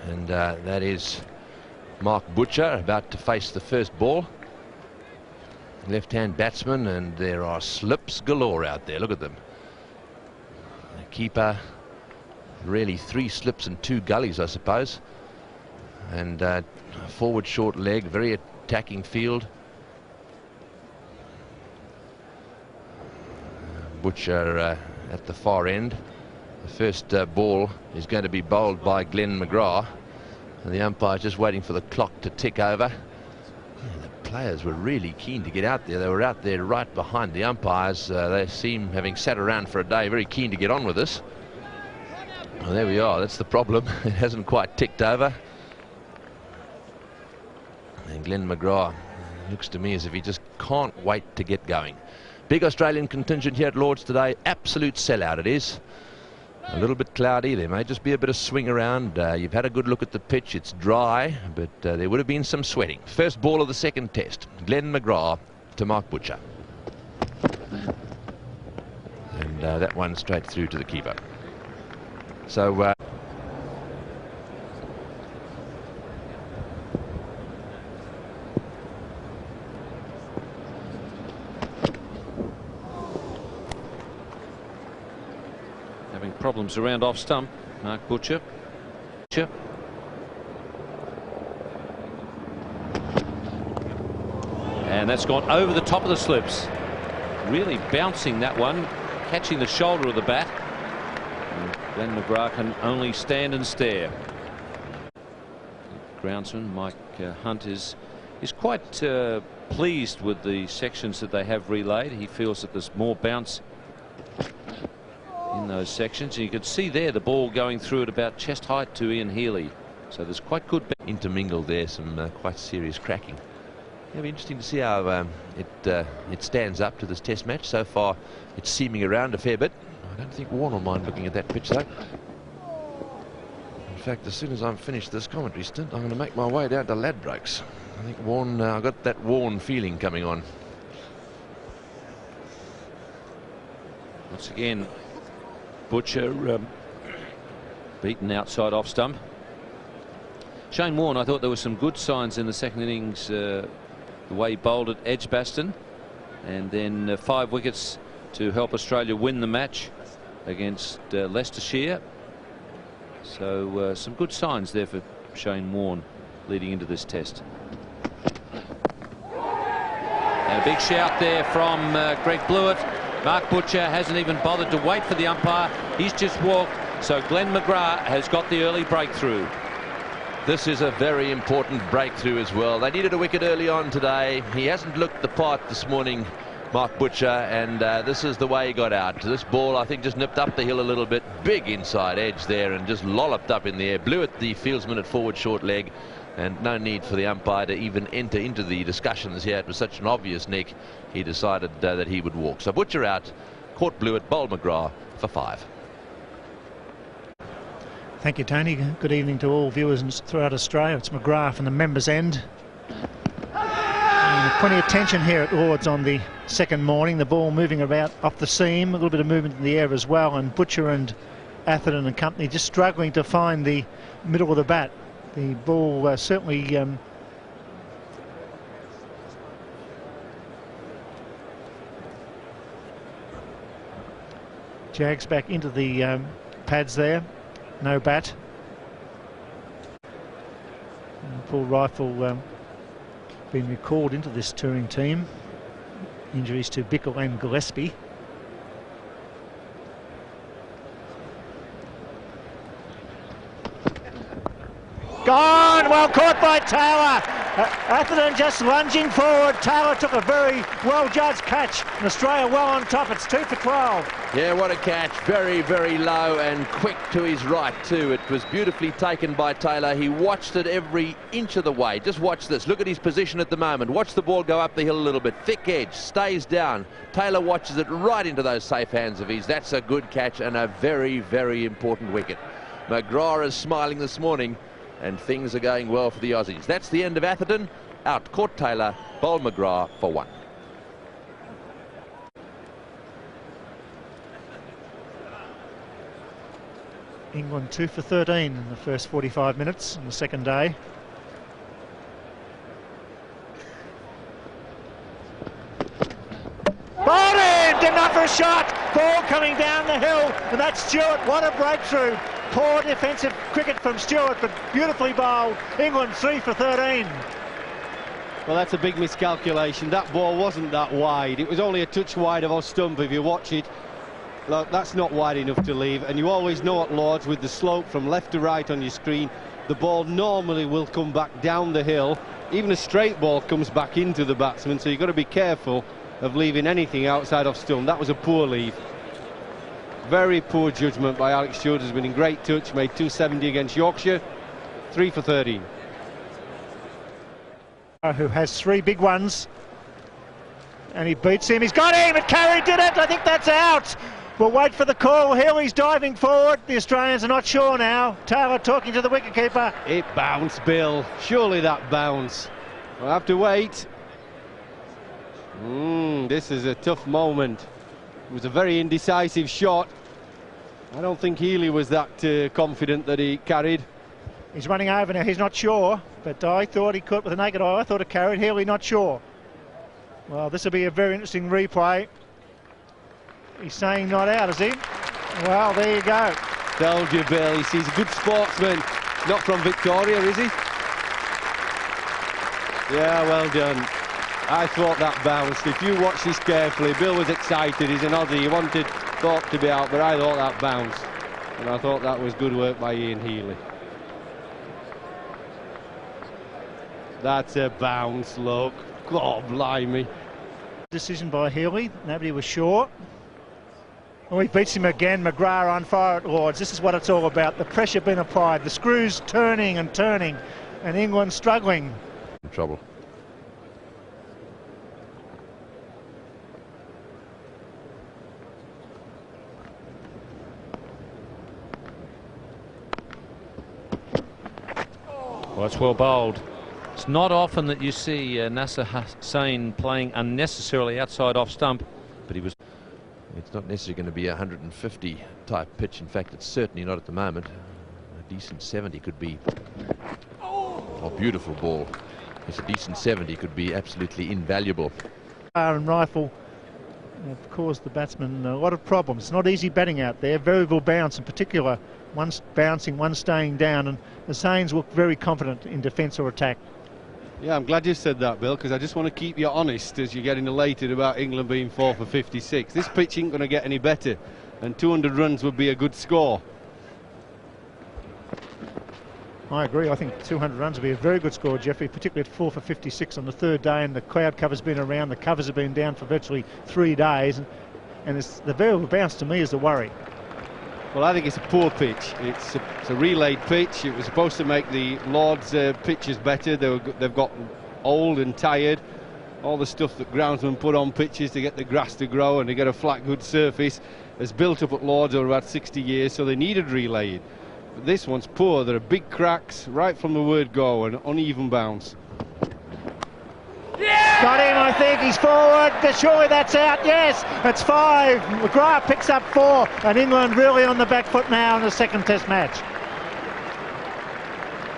And that is Mark Butcher about to face the first ball. Left-hand batsman, and there are slips galore out there. Look at them. The keeper, really 3 slips and 2 gullies, I suppose. And forward short leg, very attacking field. Butcher at the far end. The first ball is going to be bowled by Glenn McGrath, and the umpire's just waiting for the clock to tick over. The players were really keen to get out there. They were out there right behind the umpires. They seem, having sat around for a day, very keen to get on with this. Well, there we are. That's the problem. It hasn't quite ticked over. And Glenn McGrath looks to me as if he just can't wait to get going. Big Australian contingent here at Lord's today. Absolute sellout it is. A little bit cloudy. There may just be a bit of swing around. You've had a good look at the pitch. It's dry, but there would have been some sweating. First ball of the second test. Glenn McGrath to Mark Butcher. And that one straight through to the keeper. So having problems around off stump, Mark Butcher. And that's gone over the top of the slips. Really bouncing that one, catching the shoulder of the bat. And Glenn McGrath can only stand and stare. Groundsman Mike Hunt is quite pleased with the sections that they have relayed. He feels that there's more bounce in those sections, and you could see there the ball going through at about chest height to Ian Healy, so there's quite good intermingled there, some quite serious cracking. It'll be interesting to see how it stands up to this test match. So far it's seaming around a fair bit. I don't think Warne will mind looking at that pitch though. In fact, as soon as I'm finished this commentary stint, I'm going to make my way down to Ladbrokes. I think Warne, I got that Warne feeling coming on. Once again Butcher beaten outside off stump. Shane Warne, I thought there were some good signs in the second innings, the way he bowled at Edgbaston, and then 5 wickets to help Australia win the match against Leicestershire. So some good signs there for Shane Warne leading into this test. And a big shout there from Greg Blewett. Mark Butcher hasn't even bothered to wait for the umpire. He's just walked. So Glenn McGrath has got the early breakthrough. This is a very important breakthrough as well. They needed a wicket early on today. He hasn't looked the part this morning, Mark Butcher, and this is the way he got out. This ball, I think, just nipped up the hill a little bit. Big inside edge there and just lolloped up in the air. Blew at the fieldsman at forward short leg, and no need for the umpire to even enter into the discussions here. It was such an obvious nick. He decided that he would walk. So Butcher out, caught Blewett, bowled McGrath for 5. Thank you, Tony. Good evening to all viewers throughout Australia. It's McGrath from the members' end. And plenty of tension here at Lord's on the second morning. The ball moving about off the seam, a little bit of movement in the air as well, and Butcher and Atherton and company just struggling to find the middle of the bat. The ball certainly jags back into the pads there. No bat. And Paul Rifle been recalled into this touring team. Injuries to Bickle and Gillespie. Gone! Well caught by Taylor. Atherton just lunging forward. Taylor took a very well-judged catch. And Australia well on top. It's 2 for 12. Yeah, what a catch. Very, very low and quick to his right too. It was beautifully taken by Taylor. He watched it every inch of the way. Just watch this. Look at his position at the moment. Watch the ball go up the hill a little bit. Thick edge, stays down. Taylor watches it right into those safe hands of his. That's a good catch and a very, very important wicket. McGrath is smiling this morning, and things are going well for the Aussies. That's the end of Atherton. Out, caught Taylor, bowled McGrath for 1. England 2 for 13 in the first 45 minutes on the second day. Bowled in! Did not for a shot! Ball coming down the hill, and that's Stewart. What a breakthrough! Poor defensive cricket from Stewart, but beautifully bowled. England 3 for 13. Well, that's a big miscalculation. That ball wasn't that wide. It was only a touch wide of our stump if you watch it. Look, that's not wide enough to leave, and you always know at Lords with the slope from left to right on your screen, the ball normally will come back down the hill. Even a straight ball comes back into the batsman, so you've got to be careful of leaving anything outside off stump. That was a poor leave. Very poor judgment by Alex Stewart. Has been in great touch, made 270 against Yorkshire, 3 for 13. Who has 3 big ones, and he beats him. He's got him, and Carey did it. I think that's out. We'll wait for the call. Healy's diving forward. The Australians are not sure now. Taylor talking to the wicketkeeper. It bounced, Bill. Surely that bounce. We'll have to wait. This is a tough moment. It was a very indecisive shot. I don't think Healy was that confident that he carried. He's running over now. He's not sure, but I thought he could with a naked eye. I thought it carried. Healy not sure. Well, this will be a very interesting replay. He's saying not out, is he? Well, there you go. Told you, Bill. He's a good sportsman. Not from Victoria, is he? Yeah, well done. I thought that bounced. If you watch this carefully, Bill was excited. He's an Aussie. He thought to be out, but I thought that bounced. And I thought that was good work by Ian Healy. That's a bounce, look. God blimey. Decision by Healy. Nobody was sure. Oh, he beats him again. McGrath on fire at Lords. This is what it's all about. The pressure being applied. The screws turning and turning. And England struggling. In trouble. Well, it's well bowled. It's not often that you see Nasser Hussain playing unnecessarily outside off stump, but he was. It's not necessarily going to be a 150 type pitch. In fact, it's certainly not at the moment. A decent 70 could be. Oh, beautiful ball. It's a decent 70 could be absolutely invaluable. And rifle have caused the batsman a lot of problems. It's not easy batting out there. Variable bounce in particular. One's bouncing, one's staying down, and Hussain's looked very confident in defence or attack. Yeah, I'm glad you said that, Bill, because I just want to keep you honest as you're getting elated about England being 4 for 56. This pitch ain't going to get any better, and 200 runs would be a good score. I agree. I think 200 runs would be a very good score, Jeffrey, particularly at 4 for 56 on the third day, and the crowd cover's been around. The covers have been down for virtually 3 days, and it's the variable bounce to me is the worry. Well, I think it's a poor pitch. It's a relayed pitch. It was supposed to make the Lords pitches better. They've got old and tired. All the stuff that groundsmen put on pitches to get the grass to grow and to get a flat, good surface has built up at Lords over about 60 years, so they needed relaying. But this one's poor. There are big cracks right from the word go, and uneven bounce. Got him, I think. He's forward. Surely that's out. Yes, it's 5. McGrath picks up 4, and England really on the back foot now in the second Test match.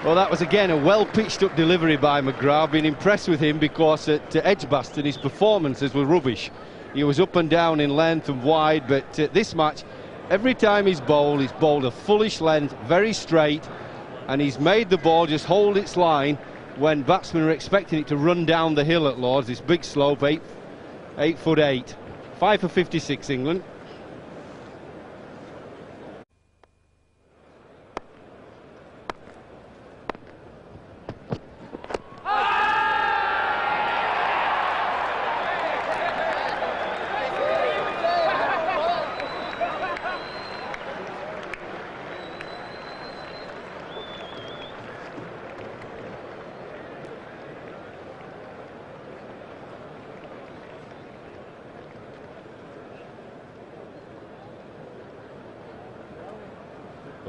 Well, that was again a well-pitched up delivery by McGrath. Been impressed with him because at Edgbaston his performances were rubbish. He was up and down in length and wide, but this match, every time he's bowled a fullish length, very straight, and he's made the ball just hold its line when batsmen are expecting it to run down the hill at Lords. This big slope, 8 foot 8. 5 for 56 England.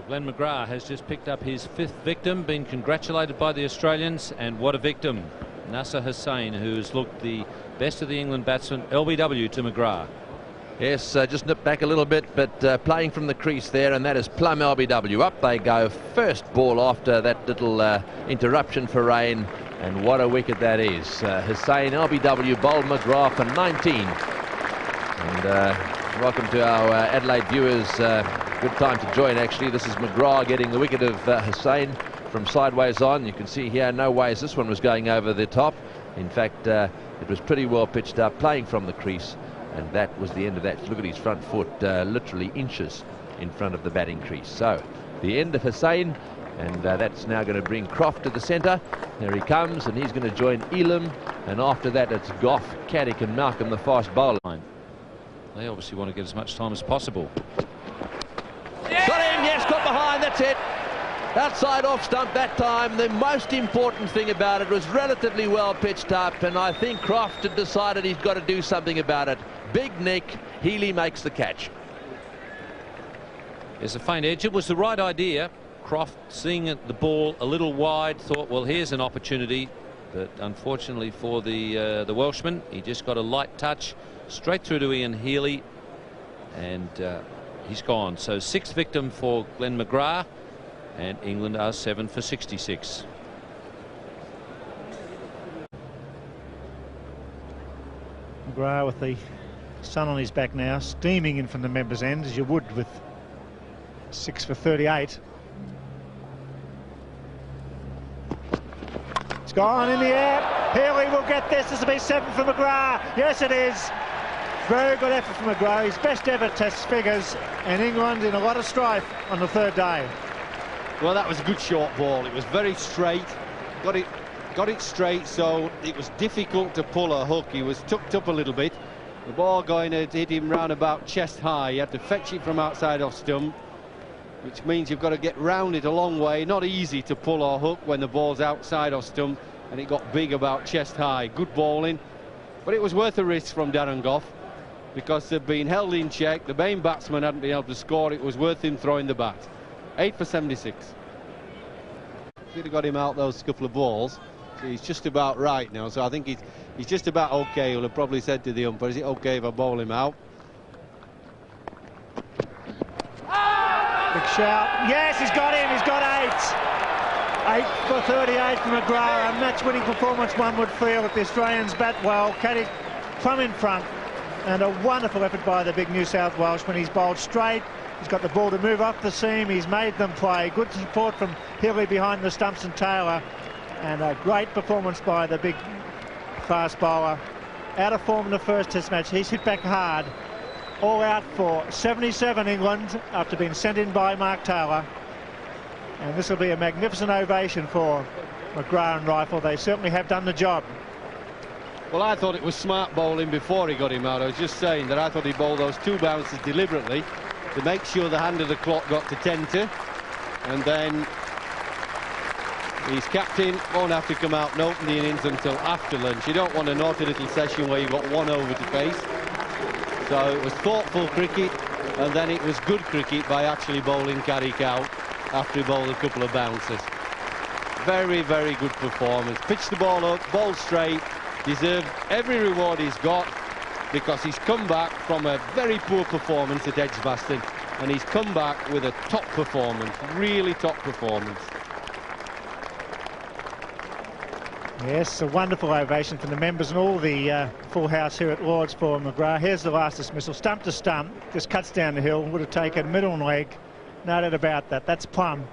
Glenn McGrath has just picked up his 5th victim, been congratulated by the Australians, and what a victim. Nasser Hussain, who's looked the best of the England batsmen. LBW to McGrath. Yes, just nipped back a little bit, but playing from the crease there, and that is plumb LBW. Up they go, first ball after that little interruption for rain, and what a wicket that is. Hussain, LBW, bowled McGrath for 19. And welcome to our Adelaide viewers. Good time to join, actually. This is McGrath getting the wicket of Hussain from sideways on. You can see here, no ways this one was going over the top. In fact, it was pretty well pitched up, playing from the crease, and that was the end of that. Look at his front foot, literally inches in front of the batting crease. So, the end of Hussain, and that's now going to bring Croft to the centre. There he comes, and he's going to join Elam, and after that it's Goff, Caddick and Malcolm, the fast bowler line. They obviously want to get as much time as possible. Got him, yes, got behind, that's it. Outside off stump that time. The most important thing about it was relatively well pitched up, and I think Croft had decided he's got to do something about it. Big nick, Healy makes the catch. There's a faint edge. It was the right idea. Croft, seeing the ball a little wide, thought, well, here's an opportunity, but unfortunately for the Welshman, he just got a light touch straight through to Ian Healy, and he's gone. So 6th victim for Glenn McGrath, and England are 7 for 66. McGrath with the sun on his back now, steaming in from the members' end, as you would with 6 for 38. It's gone in the air. Healy will get this. This will be 7 for McGrath. Yes, it is. Very good effort from McGrath. His best ever test figures, and England in a lot of strife on the 3rd day. Well, that was a good short ball. It was very straight. Got it straight, so it was difficult to pull a hook. He was tucked up a little bit. The ball going to hit him round about chest high. You had to fetch it from outside off stump, which means you've got to get round it a long way. Not easy to pull or hook when the ball's outside off stump, and it got big about chest high. Good bowling, but it was worth a risk from Darren Goff, because they've been held in check. The main batsman hadn't been able to score. It was worth him throwing the bat. 8 for 76. Should have got him out those couple of balls. So he's just about right now. So I think he's just about okay. He'll have probably said to the umpire, is it okay if I bowl him out? Big shout. Yes, he's got him. He's got 8. 8 for 38 from McGrath. A match-winning performance, one would feel, if the Australians bat well. Caddick from in front. And a wonderful effort by the big New South Welshman. He's bowled straight. He's got the ball to move up the seam. He's made them play. Good support from Healy behind the stumps and Taylor. And a great performance by the big fast bowler. Out of form in the first test match. He's hit back hard. All out for 77 England after being sent in by Mark Taylor. And this will be a magnificent ovation for McGrath and Rifle. They certainly have done the job. Well, I thought it was smart bowling before he got him out. I was just saying that I thought he bowled those 2 bounces deliberately to make sure the hand of the clock got to 10-2, and then his captain won't have to come out and open the innings until after lunch. You don't want a naughty little session where you've got 1 over to face. So it was thoughtful cricket, and then it was good cricket by actually bowling Caddick out after he bowled a couple of bounces. Very, very good performance. Pitched the ball up, bowled straight, deserved every reward he's got, because he's come back from a very poor performance at Edgbaston, and he's come back with a top performance, really top performance. Yes, a wonderful ovation from the members and all the full house here at Lord's for McGrath. Here's the last dismissal, stump to stump, just cuts down the hill, would have taken middle and leg, no doubt about that. That's plumb.